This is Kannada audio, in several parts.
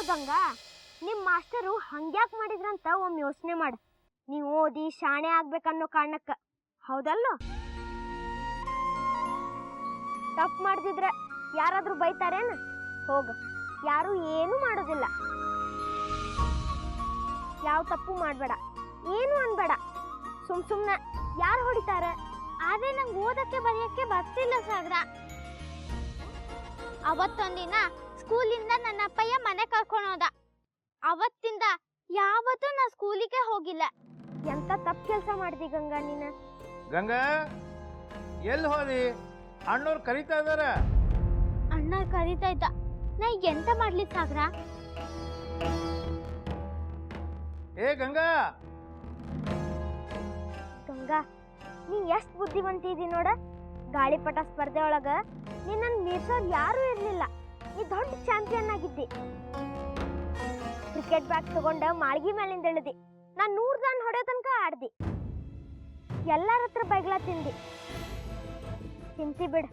ಗಂಗಾ, ನಿಮ್ಮ ಮಾಸ್ಟರು ಹಂಗ್ಯಾಕ್ ಮಾಡಿದ್ರಂತ ಒಮ್ಮೆ ಯೋಚನೆ ಮಾಡು. ನೀವು ಓದಿ ಶಾಣೆ ಆಗ್ಬೇಕನ್ನೋ ಕಾರಣಕ್ಕ, ಹೌದಲ್ಲೋ? ತಪ್ಪು ಮಾಡ್ದಿದ್ರೆ ಯಾರಾದ್ರೂ ಬೈತಾರೇನ? ಹೋಗ, ಯಾರು ಏನು ಮಾಡೋದಿಲ್ಲ. ಯಾವ ತಪ್ಪು ಮಾಡಬೇಡ, ಏನು ಅನ್ಬೇಡ. ಸುಮ್ನೆ ಯಾರು ಹೊಡಿತಾರೆ? ಆದ್ರೆ ನಂಗೆ ಓದಕ್ಕೆ ಬರೆಯಕ್ಕೆ ಬರ್ತಿಲ್ಲ ಸಾಗರ. ಅವತ್ತೊಂದಿನ ಸ್ಕೂಲಿಂದ ನನ್ನ ಅಪ್ಪಯ್ಯ ಮನೆ ಕರ್ಕೊಂಡು ಹೋದ. ಅವತ್ತಿಂದ ಯಾವತ್ತೂ ನಾ ಸ್ಕೂಲಿಗೆ ಹೋಗಿಲ್ಲ. ಎಂತ ತಪ್ಪು ಕೆಲಸ ಮಾಡ್ದಿ ಗಂಗಾ ನೀನ. ಗಂಗಾ, ಎಲ್ಲಿ ಹೋದಿ? ಅಣ್ಣವ್ರು ಕರೀತಾ ಇದಾರ. ಅಣ್ಣ ಕರೀತಾ ಇದ್ದ, ನಾ ಎಂತ ಮಾಡ್ಲಿ ಸಾಗರ? ಏ ಗಂಗಾ, ಗಂಗಾ ನೀ ಎಷ್ಟು ಬುದ್ಧಿವಂತಿದಿ ನೋಡ. ಗಾಳಿಪಟ ಸ್ಪರ್ಧೆ ಒಳಗ ನಿನ್ನನ್ನು ಮೀರ್ಸೋರು ಯಾರೂ ಇರಲಿಲ್ಲ. ನೀ ದೊಡ್ಡ ಚಾಂಪಿಯನ್ ಆಗಿದ್ದಿ. ಕ್ರಿಕೆಟ್ ಬ್ಯಾಟ್ ತಗೊಂಡ ಮಾಳ್ಗಿ ಮೇಲಿಂದ ಇಳಿದಿ. ನಾ 100 ರನ್ ಹೊಡೆಯೋ ತನಕ ಆಡ್ದಿ. ಎಲ್ಲರ ಹತ್ರ ಬೈಗ್ಲ ತಿಂತಿ ಬಿಡು,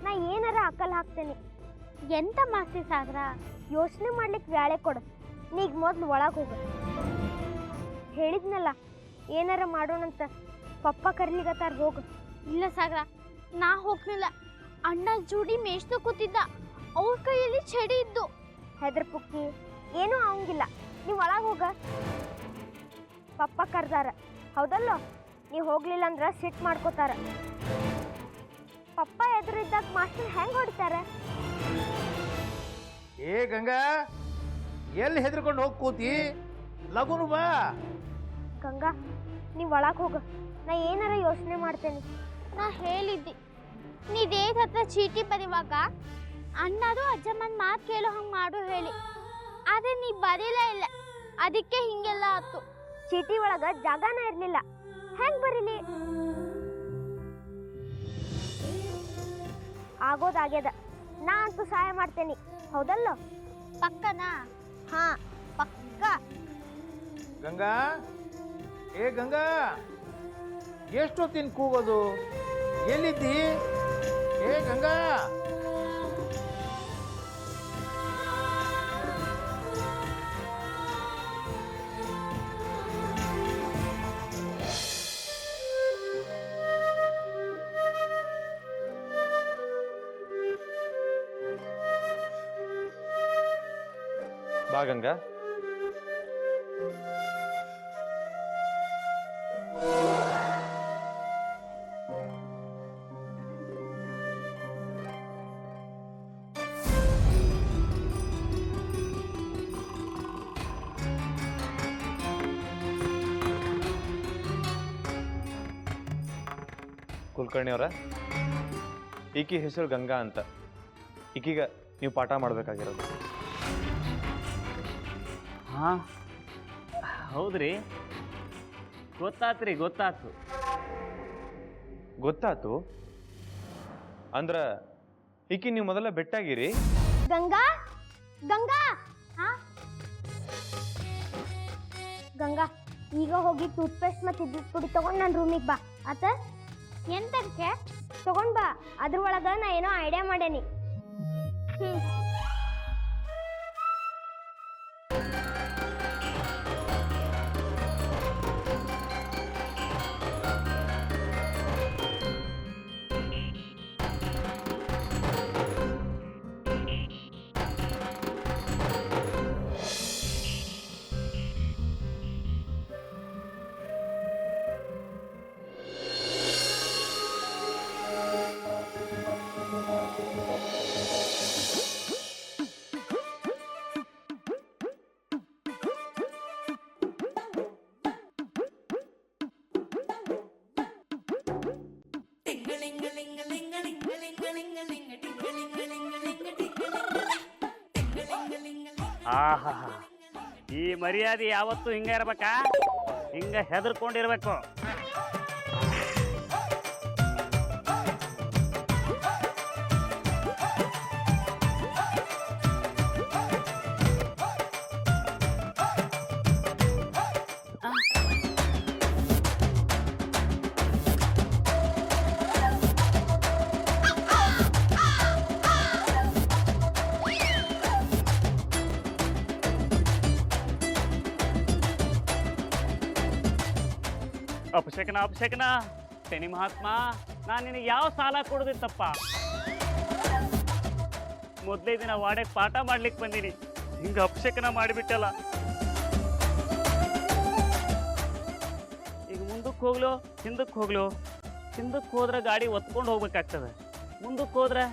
ನಾ ಏನಾರ ಅಕ್ಕಲ್ ಹಾಕ್ತೇನೆ. ಎಂತ ಮಾಡ್ತಿ ಸಾಗರ? ಯೋಚನೆ ಮಾಡ್ಲಿಕ್ಕೆ ವ್ಯಾಳೆ ಕೊಡು. ನೀಗ ಮೊದ್ಲು ಒಳಗೆ ಹೋಗು. ಹೇಳಿದ್ನಲ್ಲ ಏನಾರ ಮಾಡೋಣಂತ. ಪಪ್ಪ ಕರ್ಲಿಗತ್ತಾರ, ಹೋಗು. ಇಲ್ಲ ಸಾಗರ, ನಾ ಹೋಗ್ಲಿಲ್ಲ. ಅಣ್ಣ ಜೋಡಿ ಮೇಷ್ತು ಕೂತಿದ್ದ, ಅವ್ರ ಕೈಯಲ್ಲಿ ಚಡಿ ಇದ್ದು. ಹೆದ್ರ ಪುಕ್ಕಿ, ಏನೂ ಆಗಂಗಿಲ್ಲ. ನೀವು ಒಳಗೆ ಹೋಗ. ಪಪ್ಪ ಕರ್ದಾರ, ಹೌದಲ್ಲೋ? ನೀವು ಹೋಗ್ಲಿಲ್ಲ ಅಂದ್ರೆ ಸಿಟ್ ಮಾಡ್ಕೋತಾರ. ಪಪ್ಪ ಎದುರಿದ್ದಾಗ ಮಾಸ್ಟರ್ ಹೆಂಗ್ ಹೊಡಿತಾರೆ? ಏ ಗಂಗಾ, ಎಲ್ಲಿ ಹೆದರ್ಕೊಂಡು ಹೋಗಿ ಕೂತಿ? ಲಗುನು ಬಾ. ಗಂಗಾ, ನೀವು ಒಳಗೆ ಹೋಗ. ನಾ ಏನಾರ ಯೋಚನೆ ಮಾಡ್ತೇನೆ. ನಾ ಹೇಳಿದ್ದಿ, ನೀ ದೇಹದ ಹತ್ರ ಚೀಟಿ ಬರೀವಾಗ ಅಣ್ಣದು ಅಜ್ಜಮ್ಮನ ಮಾತು ಕೇಳೋ ಹಂಗೆ ಮಾಡು ಹೇಳಿ. ಆದ್ರೆ ನೀ ಬರೀಲೇ ಇಲ್ಲ, ಅದಕ್ಕೆ ಹಿಂಗೆಲ್ಲ ಆಯ್ತು. ಚೀಟಿ ಒಳಗ ಜಾಗನ ಇರ್ಲಿಲ್ಲ, ಹೆಂಗ್ ಬರೀಲಿ? ಆಗೋದಾಗ್ಯದ. ನಾ ಅಂತೂ ಸಹಾಯ ಮಾಡ್ತೇನೆ, ಹೌದಲ್ಲೋ? ಪಕ್ಕನಾ? ಹಾ, ಪಕ್ಕ. ಗಂಗಾ, ಏ ಗಂಗಾ, ಎಷ್ಟೊತ್ತಿನ ಕೂಗೋದು? ಎಲ್ಲಿದ್ದಿ? ಏ ಗಂಗಾ, ಬಾ ಗಂಗಾ. ಕುಲಕರ್ಣಿ ಅವರ, ಈಕಿ ಹೆಸರು ಗಂಗಾ ಅಂತ. ಈಕೀಗ ನೀವು ಪಾಠ ಮಾಡಬೇಕಾಗಿರೋದು. ಹಾಂ, ಹೌದ್ರಿ, ಗೊತ್ತಾತ್ರಿ, ಗೊತ್ತಾತು. ಗೊತ್ತಾತು ಅಂದ್ರ ಈಕಿ ನೀವು ಮೊದಲ ಬೆಟ್ಟಾಗಿರಿ. ಗಂಗಾ, ಗಂಗಾ, ಹಾ ಗಂಗಾ, ಈಗ ಹೋಗಿ ಟೂತ್ ಪೇಸ್ಟ್ ಮತ್ತೆ ಇದ್ದಿದ್ ಪುಡಿ ತಗೊಂಡು ನನ್ನ ರೂಮಿಗೆ ಬಾ. ಆತ? ಎಂತಕ್ಕೆ? ತಗೊಂಡ್ ಬಾ. ಅದ್ರೊಳಗ ನಾ ಏನೋ ಐಡಿಯಾ ಮಾಡೇನಿ. ಆಹಾ, ಈ ಮರ್ಯಾದೆ ಯಾವತ್ತೂ ಹಿಂಗ ಇರ್ಬೇಕಾ? ಹಿಂಗ ಹೆದರ್ಕೊಂಡಿರ್ಬೇಕು. ಅಪಶಕನ ಅಪಶಕನ ಶನಿ ಮಹಾತ್ಮ, ನಾನು ನಿನಗೆ ಯಾವ ಸಾಲ ಕೊಡೋದಿತ್ತಪ್ಪ? ಮೊದಲೇ ದಿನ ವಾಡಕ್ಕೆ ಪಾಠ ಮಾಡ್ಲಿಕ್ಕೆ ಬಂದೀನಿ, ಹಿಂಗೆ ಅಪಶಕನ ಮಾಡಿಬಿಟ್ಟಲ್ಲ. ಈಗ ಮುಂದಕ್ಕೆ ಹೋಗ್ಲು ಹಿಂದಕ್ಕೆ ಹೋಗ್ಲು? ಹಿಂದಕ್ಕೆ ಹೋದ್ರೆ ಗಾಡಿ ಒತ್ಕೊಂಡು ಹೋಗ್ಬೇಕಾಗ್ತದೆ, ಮುಂದಕ್ಕೆ ಹೋದ್ರೆ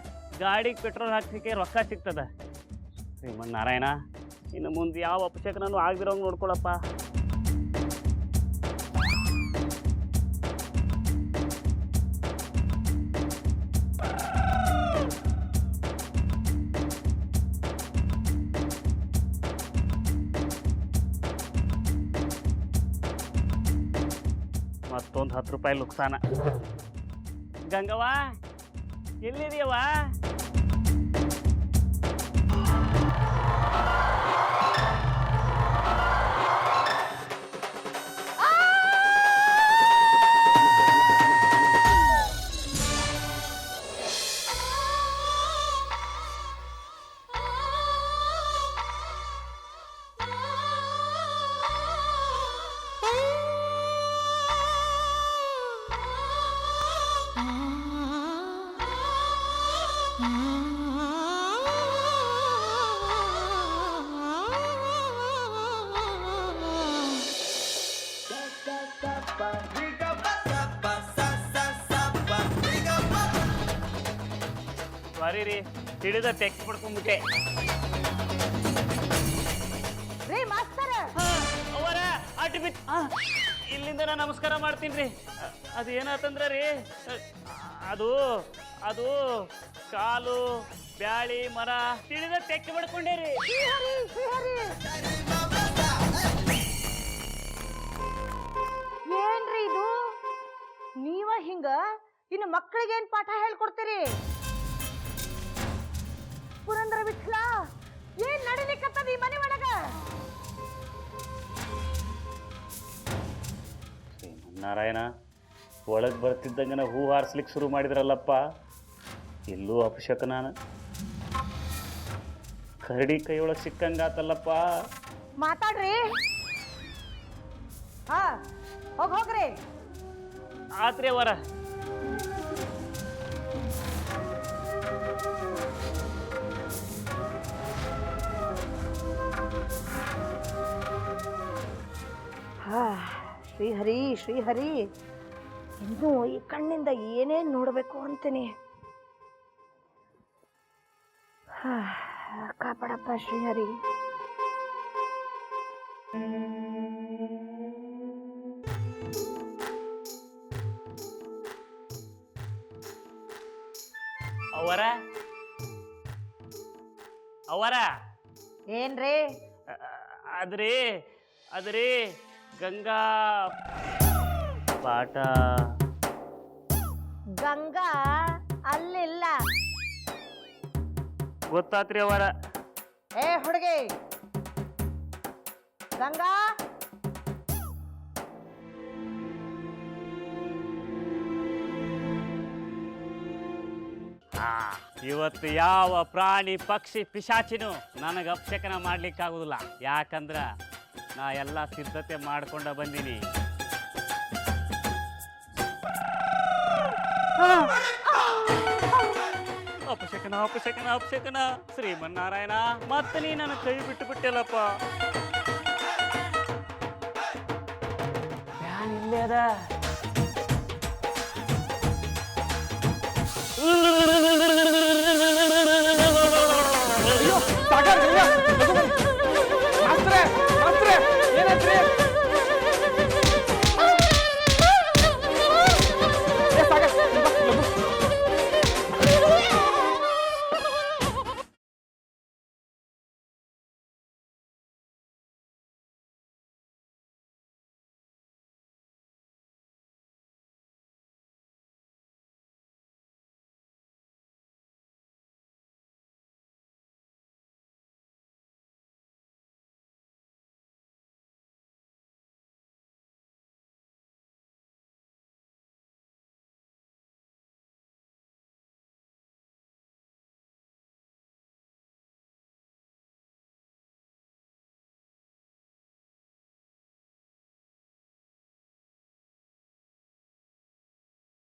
ಗಾಡಿಗೆ ಪೆಟ್ರೋಲ್ ಹಾಕ್ಲಿಕ್ಕೆ ರೊಕ್ಕ ಸಿಗ್ತದೆ. ಶ್ರೀಮನ್ನಾರಾಯಣ, ಇನ್ನು ಮುಂದೆ ಯಾವ ಅಪಶಕನೂ ಆಗದಿರೋಂಗೆ ನೋಡ್ಕೊಳಪ್ಪ. ಮತ್ತೊಂದು 10 ರೂಪಾಯಿ ನುಕ್ಸಾನ. ಗಂಗವ್ವ ಎಲ್ಲಿದೆಯವ್ವ? ಸಾರಿ ರೀ, ಹಿಡಿದ ತೆಕ್ ಪಡ್ಕೊಂಡ್ಬಿಟ್ಟೆ. ಅವರ ಅಡ್ಡ ಬಿತ್ ಇಲ್ಲಿಂದ ನಾ ನಮಸ್ಕಾರ ಮಾಡ್ತೀನಿ ರೀ. ಅದೇನಾತಂದ್ರ ರೀ, ಅದು ಅದು ಕಾಲು ಬ್ಯಾಳಿ ಮರ ತಿಳಿದ ತೆಕ್ ಪಡ್ಕೊಂಡೆ ರೀ. ಏನ್ರಿ ಇದು? ನೀವ ಹಿಂಗ ಇನ್ನು ಮಕ್ಕಳಿಗೆ ಏನ್ ಪಾಠ ಹೇಳ್ಕೊಡ್ತೀರಿ? ಪುರಂದರ ವಿಠಲ, ಏನ್ ನಡಿಲಿಕ್ಕತ್ತದ ಈ ಮನೆ ಒಳಗ? ಶ್ರೀಮನ್ನಾರಾಯಣ, ಒಳಗೆ ಬರ್ತಿದ್ದಂಗನ ಹೂ ಹಾರಿಸ್ಲಿಕ್ಕೆ ಶುರು ಮಾಡಿದ್ರಲ್ಲಪ್ಪ. ಇಲ್ಲೂ ಅಪಶಕನಾನ. ಕರಡಿ ಕೈಯೊಳಗೆ ಸಿಕ್ಕಂಗಾತಲ್ಲಪ್ಪ. ಮಾತಾಡ್ರಿ. ಹಾ, ಹೋಗ್ರಿ. ಆತ್ರಿ ಅವರ. ಶ್ರೀಹರಿ ಶ್ರೀಹರಿ, ಇನ್ನೂ ಈ ಕಣ್ಣಿಂದ ಏನೇನ್ ನೋಡ್ಬೇಕು ಅಂತೀನಿ. ಕಾಪಾಡಪ್ಪ ಶ್ರೀಹರಿ. ಅವರ ಅವರ ಏನ್ರಿ? ಅದ್ರಿ ಗಂಗಾ ಪಾಠ. ಗಂಗಾ ಅಲ್ಲಿಲ್ಲ. ಗೊತ್ತಾತ್ರಿ ಅವರ. ಏ ಹುಡುಗಿ, ಗಂಗಾ ಇವತ್ತು ಯಾವ ಪ್ರಾಣಿ ಪಕ್ಷಿ ಪಿಶಾಚಿನೂ ನನಗೆ ಅಪಶಕನ ಮಾಡ್ಲಿಕ್ಕಾಗುದಿಲ್ಲ. ಯಾಕಂದ್ರ ನಾ ಎಲ್ಲ ಸಿದ್ಧತೆ ಮಾಡ್ಕೊಂಡ ಬಂದೀನಿ. ಅಪಶಕನ ಅಪಶಕನ ಅಪಶಕನ. ಶ್ರೀಮನ್ನಾರಾಯಣ, ಮತ್ತೆ ನೀ ನನ್ನ ಕೈ ಬಿಟ್ಟು ಬಿಟ್ಟೆಲ್ಲಪ್ಪ. ಫ್ಯಾನ್ ಇಲ್ಲೇ ಅದ.